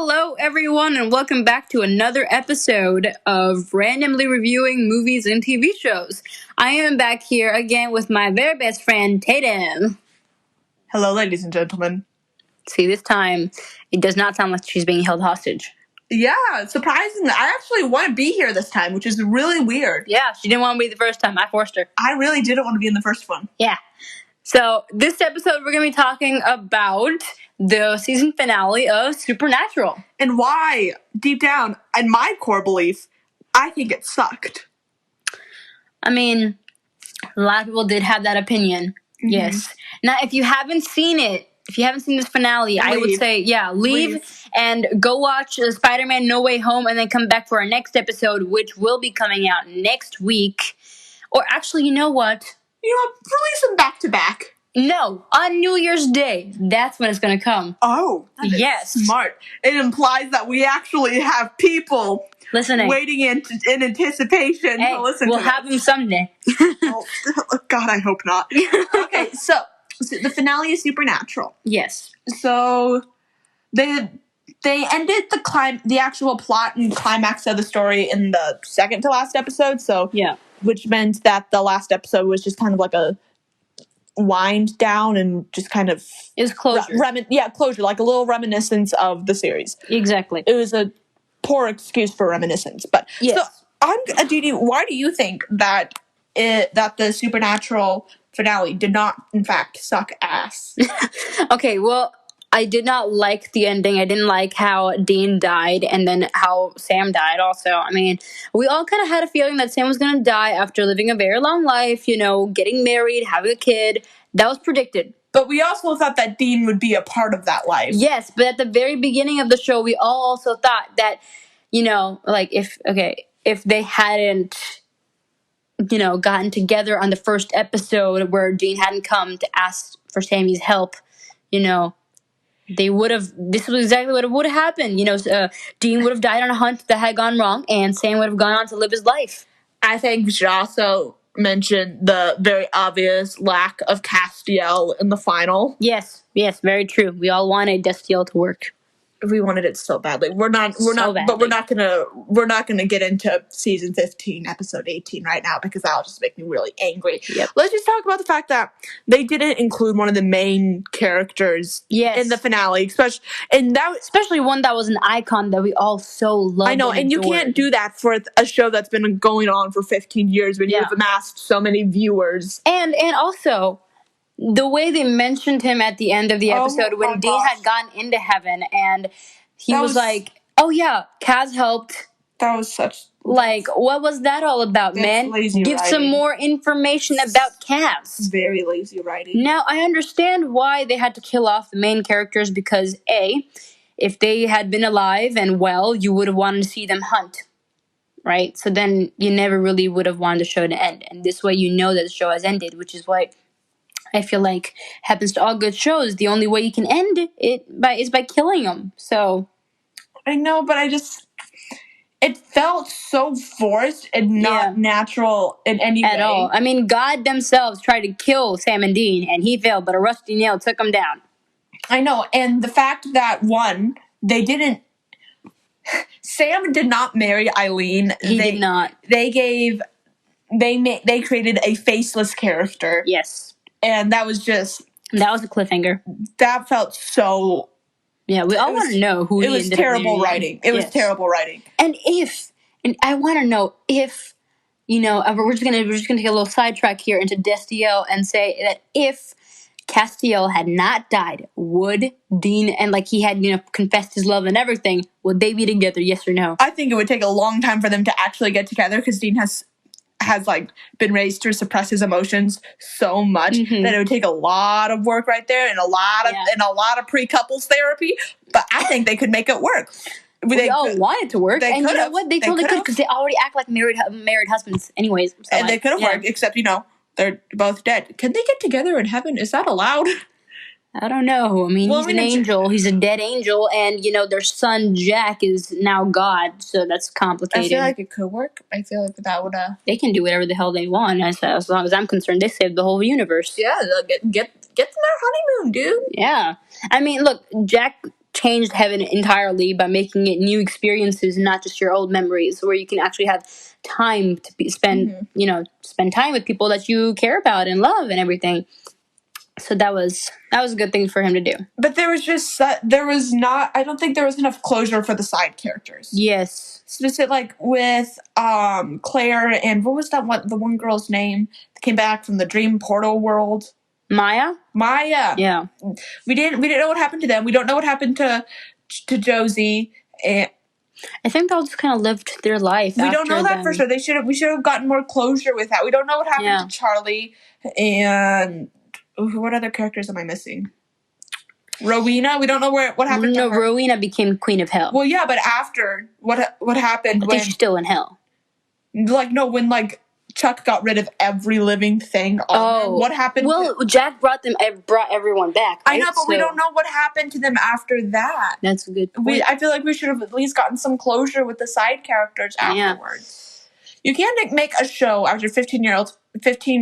Hello, everyone, and welcome back to another episode of Randomly Reviewing Movies and TV Shows. I am back here again with my very best friend, Tatum. Hello, ladies and gentlemen. See, this time, it does not sound like she's being held hostage. Yeah, surprisingly, I actually want to be here this time, which is really weird. Yeah, she didn't want to be the first time. I forced her. I really didn't want to be in the first one. Yeah. So, this episode, we're going to be talking about the season finale of Supernatural. And why, deep down, in my core belief, I think it sucked. I mean, a lot of people did have that opinion. Mm-hmm. Yes. Now, if you haven't seen it, if you haven't seen this finale, I would say, leave and go watch Spider-Man No Way Home and then come back for our next episode, which will be coming out next week. Or actually, you know what? Release them back to back. No, on New Year's Day. That's when it's going to come. Oh, that is smart. It implies that we actually have people listening, waiting in anticipation to listen to we'll have them someday. Oh, God, I hope not. Okay, so the finale is Supernatural. Yes. So they ended the actual plot and climax of the story in the second to last episode. So yeah, which meant that the last episode was just kind of like a wind down and just kind of is closure. Closure, like a little reminiscence of the series. Exactly. It was a poor excuse for reminiscence, but yes. So Aditi, why do you think that the Supernatural finale did not, in fact, suck ass? Okay, well, I did not like the ending. I didn't like how Dean died and then how Sam died also. I mean, we all kind of had a feeling that Sam was going to die after living a very long life, getting married, having a kid. That was predicted. But we also thought that Dean would be a part of that life. Yes, but at the very beginning of the show, we all also thought that, if they hadn't, gotten together on the first episode where Dean hadn't come to ask for Sammy's help, they would have. This was exactly what would have happened. Dean would have died on a hunt that had gone wrong, and Sam would have gone on to live his life. I think we should also mention the very obvious lack of Castillo in the final. Yes, very true. We all wanted Castillo to work. We wanted it so badly. We're not gonna get into season 15, episode 18 right now because that'll just make me really angry. Yep. Let's just talk about the fact that they didn't include one of the main characters in the finale, especially one that was an icon that we all so loved. I know, and you can't do that for a show that's been going on for 15 years when you've amassed so many viewers. And also, the way they mentioned him at the end of the episode when Dean had gotten into heaven and he was like, oh yeah, Kaz helped. That was such... what was that all about, man? Give some more information about Kaz. Very lazy writing. Now, I understand why they had to kill off the main characters because, A, if they had been alive and well, you would have wanted to see them hunt. Right? So then you never really would have wanted the show to end. And this way you know that the show has ended, which is why I feel like happens to all good shows. The only way you can end it is by killing them. So I know, but it felt so forced and not natural in any way at all. I mean, God themselves tried to kill Sam and Dean, and he failed, but a rusty nail took him down. I know, and the fact that Sam did not marry Eileen. He did not. They created a faceless character. Yes. And that was a cliffhanger. That felt so... Yeah, we all want to know who he ended up marrying. Terrible writing. It was terrible writing. And I want to know if, we're just gonna take a little sidetrack here into Castillo and say that if Castillo had not died, would Dean and he had confessed his love and everything, would they be together? Yes or no? I think it would take a long time for them to actually get together because Dean has been raised to suppress his emotions so much that it would take a lot of work right there and a lot of pre-couples therapy. But I think they could make it work. They all want it to work. And you know what? They totally could because they already act like married husbands anyways. So and they could have worked, except, they're both dead. Can they get together in heaven? Is that allowed? I don't know. I mean, he's an angel. He's a dead angel. And, their son, Jack, is now God. So that's complicated. I feel like it could work. I feel like that would... They can do whatever the hell they want. As long as I'm concerned, they saved the whole universe. Yeah, get to their honeymoon, dude. Yeah. I mean, look, Jack changed heaven entirely by making it new experiences, not just your old memories, where you can actually have time to spend, spend time with people that you care about and love and everything. So that was a good thing for him to do. But I don't think there was enough closure for the side characters. Yes. Specific, like with Claire and what was the one girl's name that came back from the dream portal world? Maya. Yeah. We didn't know what happened to them. We don't know what happened to Josie. And I think they'll just kind of lived their life. We don't know that for sure. We should have gotten more closure with that. We don't know what happened to Charlie and what other characters am I missing? Rowena. We don't know what happened to her. No, Rowena became Queen of Hell. Well, yeah, but after what happened? I think she's still in hell. When Chuck got rid of every living thing. What happened? Well, Jack brought everyone back. Right? I know, but we don't know what happened to them after that. That's a good point. I feel like we should have at least gotten some closure with the side characters afterwards. You can't make a show after 15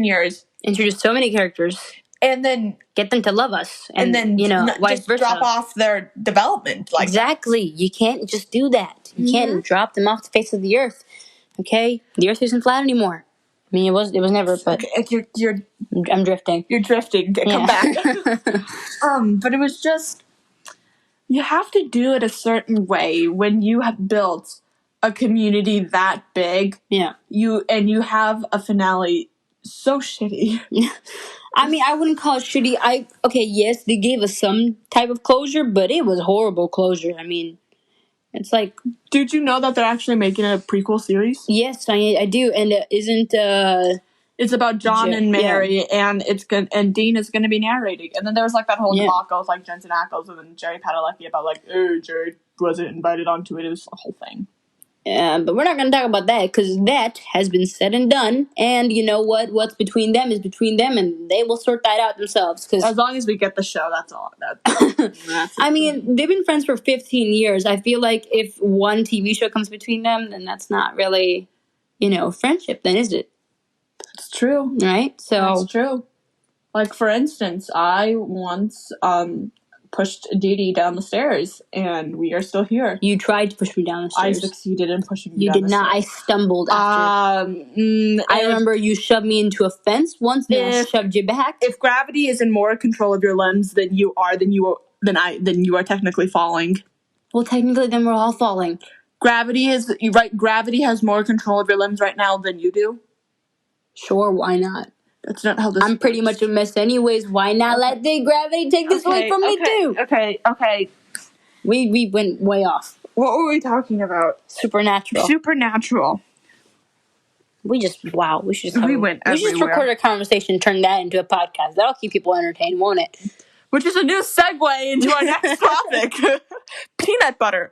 years. Introduce so many characters. And then get them to love us, and then vice versa. Drop off their development. Exactly, you can't just do that. You can't drop them off the face of the earth. Okay, the earth isn't flat anymore. I mean, it was never. But I'm drifting. You're drifting. Come back. But it was just you have to do it a certain way when you have built a community that big. Yeah. You have a finale so shitty. I mean, I wouldn't call it shitty. Yes, they gave us some type of closure, but it was horrible closure. I mean, it's like... Did you know that they're actually making a prequel series? Yes, I do. And isn't... It's about John and Mary, and and Dean is going to be narrating. And then there was that whole debacle with Jensen Ackles and then Jerry Padalecki about Jerry wasn't invited onto it. It was a whole thing. But we're not going to talk about that because that has been said and done. And you know what? What's between them is between them, and they will sort that out themselves. Cause as long as we get the show, that's all. I mean, they've been friends for 15 years. I feel like if one TV show comes between them, then that's not really, friendship. Then is it? It's true, right? So that's true. For instance, I once pushed Dee Dee down the stairs, and we are still here. You tried to push me down the stairs. I succeeded in pushing you down the stairs. You did not. I stumbled after. I remember you shoved me into a fence once, then I shoved you back. If gravity is in more control of your limbs than you are, then you are technically falling. Well, technically, then we're all falling. Gravity has more control of your limbs right now than you do. Sure, why not? That's not how this I'm pretty much a mess anyways. Why not let the gravity take this away from me too? Okay. We went way off. What were we talking about? Supernatural. We should just record a conversation and turn that into a podcast. That'll keep people entertained, won't it? Which is a new segue into our next topic. Peanut butter.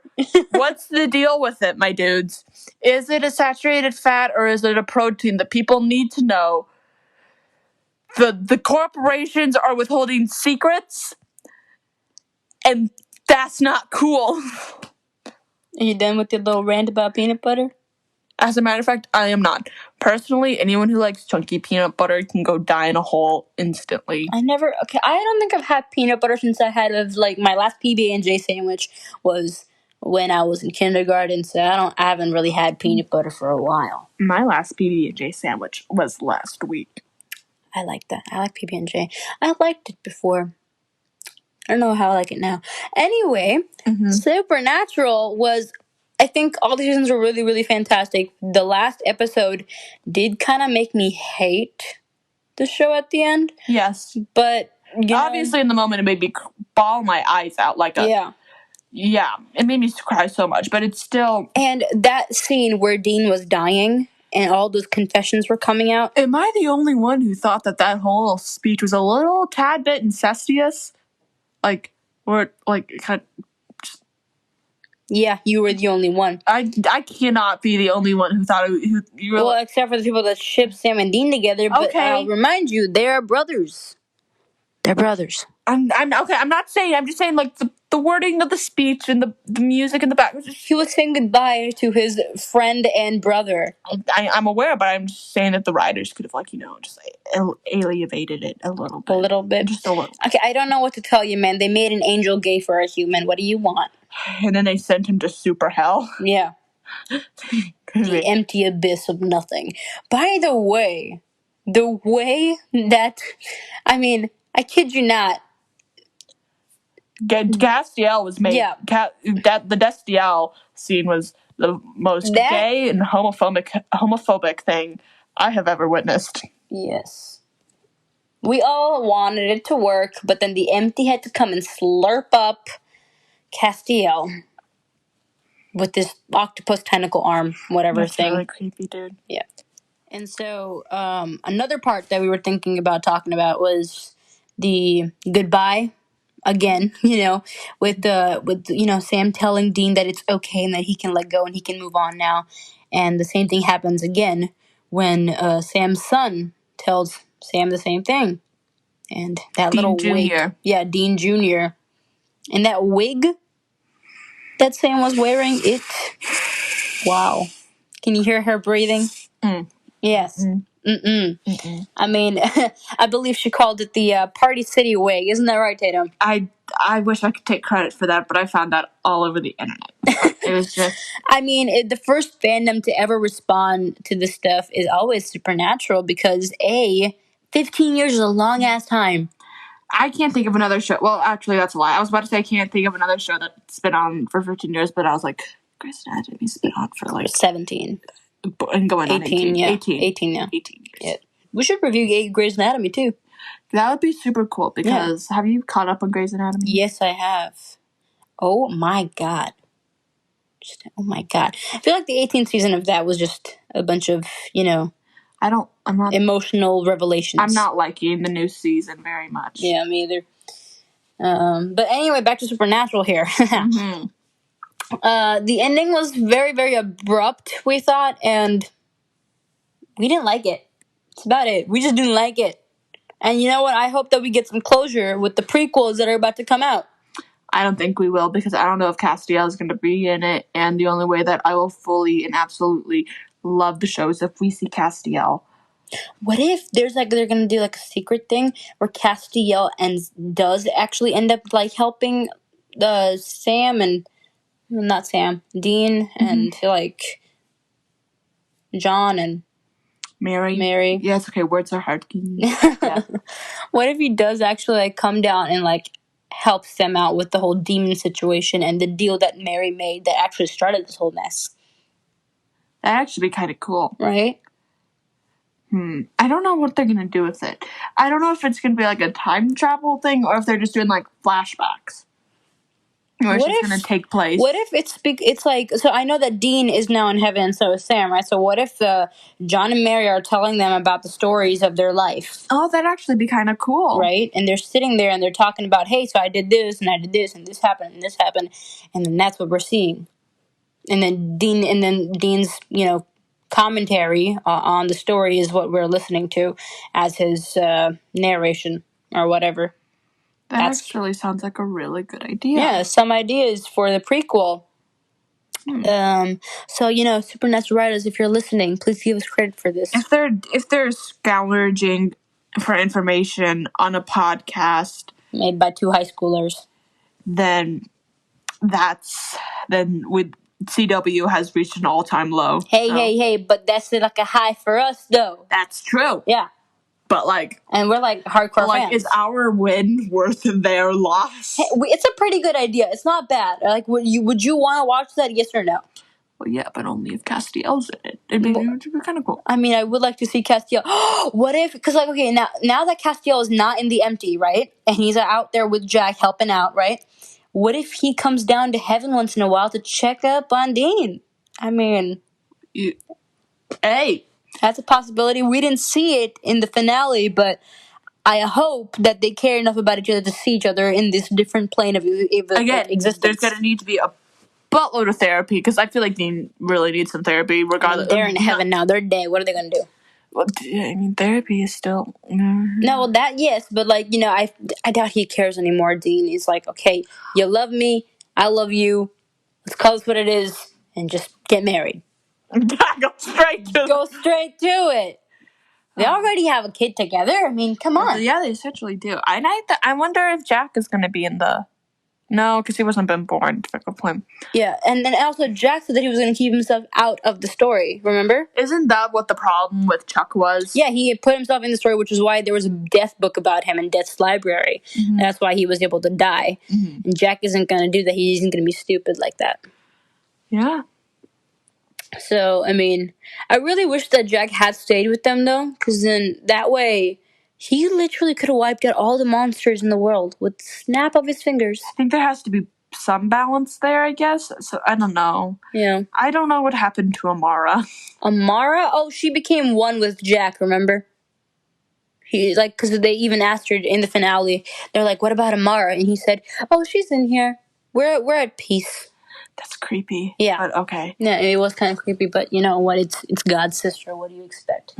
What's the deal with it, my dudes? Is it a saturated fat or is it a protein that people need to know? The corporations are withholding secrets, and that's not cool. Are you done with your little rant about peanut butter? As a matter of fact, I am not. Personally, anyone who likes chunky peanut butter can go die in a hole instantly. I don't think I've had peanut butter since I had my last PB&J sandwich was when I was in kindergarten, so I haven't really had peanut butter for a while. My last PB&J sandwich was last week. I like that. I like PB&J. I liked it before. I don't know how I like it now. Anyway, Supernatural was... I think all the seasons were really, really fantastic. The last episode did kind of make me hate the show at the end. Yes. But, obviously in the moment it made me bawl my eyes out Yeah, it made me cry so much, but it's still... And that scene where Dean was dying and all those confessions were coming out. Am I the only one who thought that whole speech was a little tad bit incestuous? Yeah, you were the only one. I cannot be the only one who thought you were. Well, except for the people that ship Sam and Dean together. But I'll remind you, they are brothers. They're brothers. I'm okay. I'm not saying. I'm just saying the wording of the speech and the music in the back. He was saying goodbye to his friend and brother. I'm aware, but I'm just saying that the writers could have, like, just elevated it a little bit. A little bit? Just a little. Okay, I don't know what to tell you, man. They made an angel gay for a human. What do you want? And then they sent him to super hell. Yeah. The empty abyss of nothing. By the way that, I mean, I kid you not. Castillo was made. Yeah. The Destiel scene was the most gay and homophobic thing I have ever witnessed. Yes. We all wanted it to work, but then the empty had to come and slurp up Castillo with this octopus tentacle arm, whatever That's thing. Really creepy, dude. Yeah. And so, another part that we were thinking about talking about was the goodbye again, with Sam telling Dean that it's okay and that he can let go and he can move on now. And the same thing happens again when Sam's son tells Sam the same thing. And that Dean little Jr. wig. Yeah, Dean Jr. And that wig that Sam was wearing, it... Wow. Can you hear her breathing? Yes. I mean, I believe she called it the Party City wig. Isn't that right, Tatum? I wish I could take credit for that, but I found that all over the internet. It was just... I mean, the first fandom to ever respond to this stuff is always Supernatural because, 15 years is a long-ass time. I can't think of another show. Well, actually, that's a lie. I was about to say I can't think of another show that's been on for 15 years, but I was like, Grey's Anatomy's been on for like... 17. And going on 18. Yeah. 18. 18, yeah. 18 years. Yeah. We should review Grey's Anatomy, too. That would be super cool because have you caught up on Grey's Anatomy? Yes, I have. Oh my god. Oh my god. I feel like the 18th season of that was just a bunch of, I'm not emotional revelations. I'm not liking the new season very much. Yeah, me either. But anyway, back to Supernatural here. The ending was very, very abrupt, we thought, and we didn't like it. That's about it. We just didn't like it. And you know what? I hope that we get some closure with the prequels that are about to come out. I don't think we will because I don't know if Castiel is going to be in it, and the only way that I will fully and absolutely love the show is if we see Castiel. What if they're going to do like a secret thing where Castiel does actually end up like helping Sam and not Sam, Dean and like John and Mary. Yeah, it's okay. Words are hard. Yeah. What if he does actually like come down and like helps them out with the whole demon situation and the deal that Mary made that actually started this whole mess? That'd actually be kind of cool. Right? I don't know what they're going to do with it. I don't know if it's going to be like a time travel thing or if they're just doing like flashbacks. Or it's just going to take place. What if it's like, so I know that Dean is now in heaven and so is Sam, right? So what if John and Mary are telling them about the stories of their life? Oh, that'd actually be kind of cool. Right? And they're sitting there and they're talking about, hey, so I did this and I did this and this happened and this happened. And then that's what we're seeing. And then Dean's, commentary on the story is what we're listening to as his narration or whatever. That actually sounds like a really good idea. Yeah, some ideas for the prequel. So, Supernatural writers, if you're listening, please give us credit for this. If they're scourging for information on a podcast made by two high schoolers, then with CW has reached an all-time low. Hey, but that's like a high for us, though. That's true. Yeah. But and we're like hardcore fans. Is our win worth their loss? Hey, it's a pretty good idea. It's not bad. Like, would you want to watch that? Yes or no? Well, yeah, but only if Castiel's in it. It would be kind of cool. I mean, I would like to see Castiel. What if? Because okay, now that Castiel is not in the empty, right, and he's out there with Jack helping out, right? What if he comes down to heaven once in a while to check up on Dean? I mean, hey. That's a possibility. We didn't see it in the finale, but I hope that they care enough about each other to see each other in this different plane of existence. There's going to need to be a buttload of therapy, because I feel like Dean really needs some therapy, regardless. They're in heaven now. They're dead. What are they going to do? Well, I mean, therapy is still... No, that, yes, but, like, you know, I doubt he cares anymore, Dean. He's like, okay, you love me, I love you, let's call this what it is, and just get married. Go straight to it. They already have a kid together. I mean, come on. Yeah, they essentially do. I wonder if Jack is going to be in the... No, because he wasn't been born to pick up him. Yeah, and then also Jack said that he was going to keep himself out of the story, remember? Isn't that what the problem with Chuck was? Yeah, he had put himself in the story, which is why there was a death book about him in Death's Library. And that's why he was able to die. And Jack isn't going to do that. He isn't going to be stupid like that. Yeah. So, I mean, I really wish that Jack had stayed with them, though, because then that way he literally could have wiped out all the monsters in the world with the snap of his fingers. I think there has to be some balance there, I guess. So, I don't know. Yeah. I don't know what happened to Amara. Amara? Oh, she became one with Jack, remember? He, like, because they even asked her in the finale, they're like, what about Amara? And he said, oh, she's in here. We're at peace. That's creepy. Yeah. But okay. Yeah, it was kind of creepy, but you know what? It's God's sister. What do you expect?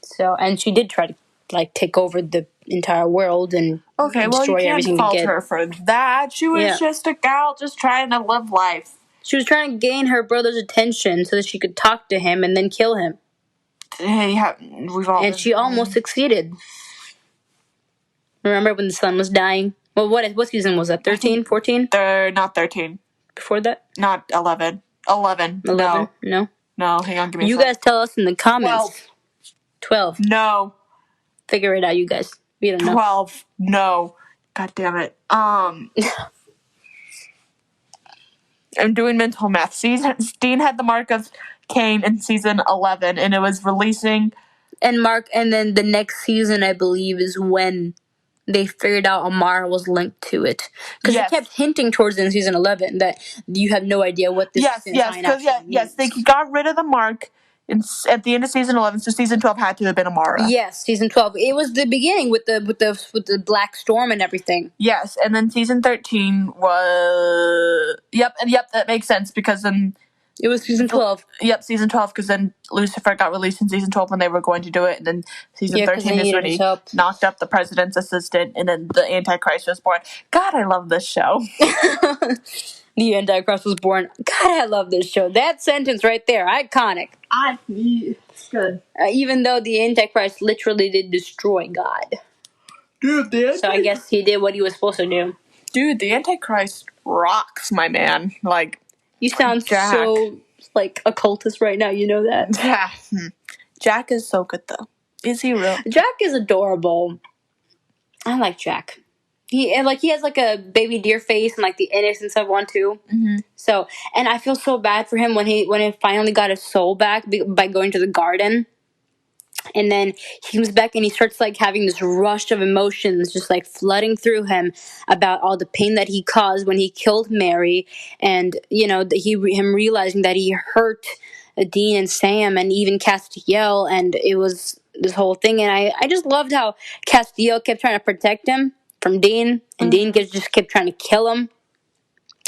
So, and she did try to, like, take over the entire world and destroy everything. You can't fault her for that. She was just a gal just trying to live life. She was trying to gain her brother's attention so that she could talk to him and then kill him. And she almost succeeded. Remember when the sun was dying? Well, what season was that? 13, 14? They're not 13. Before that? Not 11. 11. 11? No. No, hang on, give me a You guys tell us in the comments. 12. No. Figure it out, you guys. We don't know. 12. No. God damn it. I'm doing mental math. Dean had the mark of Cain in season 11, and it was releasing. And then the next season, I believe, is when they figured out Amara was linked to it. Because they kept hinting towards in season 11 that you have no idea what this sign actually means. Yes, they got rid of the mark at the end of season 11, so season 12 had to have been Amara. Yes, season 12. It was the beginning with the black storm and everything. Yes, and then season 13 was... Yep, that makes sense, because then... It was season 12. Yep, season 12, because then Lucifer got released in season 12 when they were going to do it, and then season 13 is when he knocked up the president's assistant, and then the Antichrist was born. God, I love this show. The Antichrist was born. God, I love this show. That sentence right there, iconic. It's good. Even though the Antichrist literally did destroy God. Dude, so I guess he did what he was supposed to do. Dude, the Antichrist rocks, my man. Like... You sound so, like, occultist right now, you know that? Yeah. Jack is so good, though. Is he real? Jack is adorable. I like Jack. He has, like, a baby deer face and, like, the innocence of one, too. So, and I feel so bad for him when he finally got his soul back by going to the garden. And then he comes back and he starts, like, having this rush of emotions just, like, flooding through him about all the pain that he caused when he killed Mary. And, you know, him realizing that he hurt Dean and Sam and even Castillo. And it was this whole thing. And I just loved how Castillo kept trying to protect him from Dean. And Dean just kept trying to kill him.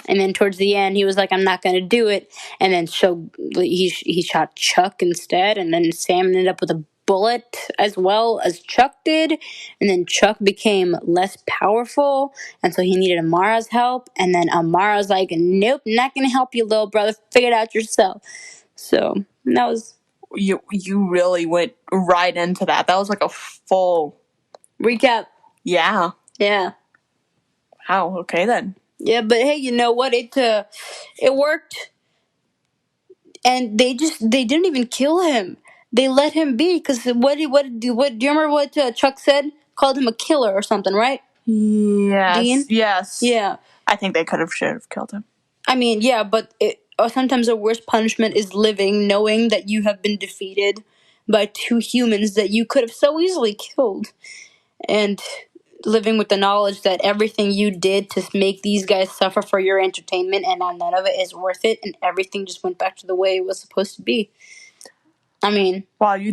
And then towards the end, he was like, I'm not going to do it. And then he shot Chuck instead. And then Sam ended up with a bullet as well as Chuck did. And then Chuck became less powerful. And so he needed Amara's help. And then Amara's like, nope, not going to help you, little brother. Figure it out yourself. So that was... You really went right into that. That was like a full... recap. Yeah. Yeah. Wow, okay then. Yeah, but hey, you know what? It worked. And they didn't even kill him. They let him be, because what do you remember what Chuck said? Called him a killer or something, right? Yes. Dean? Yes. Yeah. I think they should have killed him. I mean, yeah, but sometimes the worst punishment is living, knowing that you have been defeated by two humans that you could have so easily killed. And living with the knowledge that everything you did to make these guys suffer for your entertainment and none of it is worth it, and everything just went back to the way it was supposed to be. I mean... Wow, you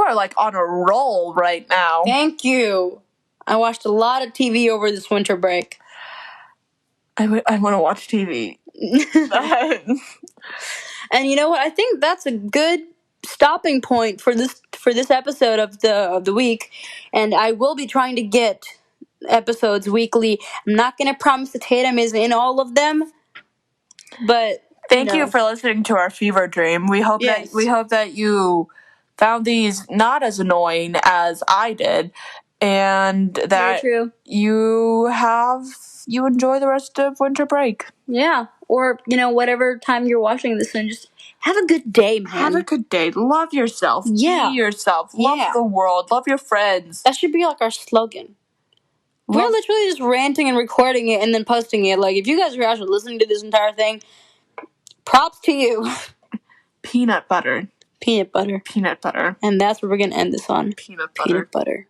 are like on a roll right now. Thank you. I watched a lot of TV over this winter break. I want to watch TV. And you know what? I think that's a good stopping point for this episode of the week, and I will be trying to get episodes weekly. I'm not going to promise that Tatum is in all of them, but thank you for listening to our fever dream. We hope that you found these not as annoying as I did, and that you enjoy the rest of winter break. Yeah, or whatever time you're watching this, and just have a good day, man. Have a good day. Love yourself. Yeah. Be yourself. Love the world. Love your friends. That should be like our slogan. We're literally just ranting and recording it and then posting it. Like, if you guys are actually listening to this entire thing, props to you. Peanut butter. Peanut butter. Peanut butter. And that's what we're going to end this on. Peanut butter. Peanut butter.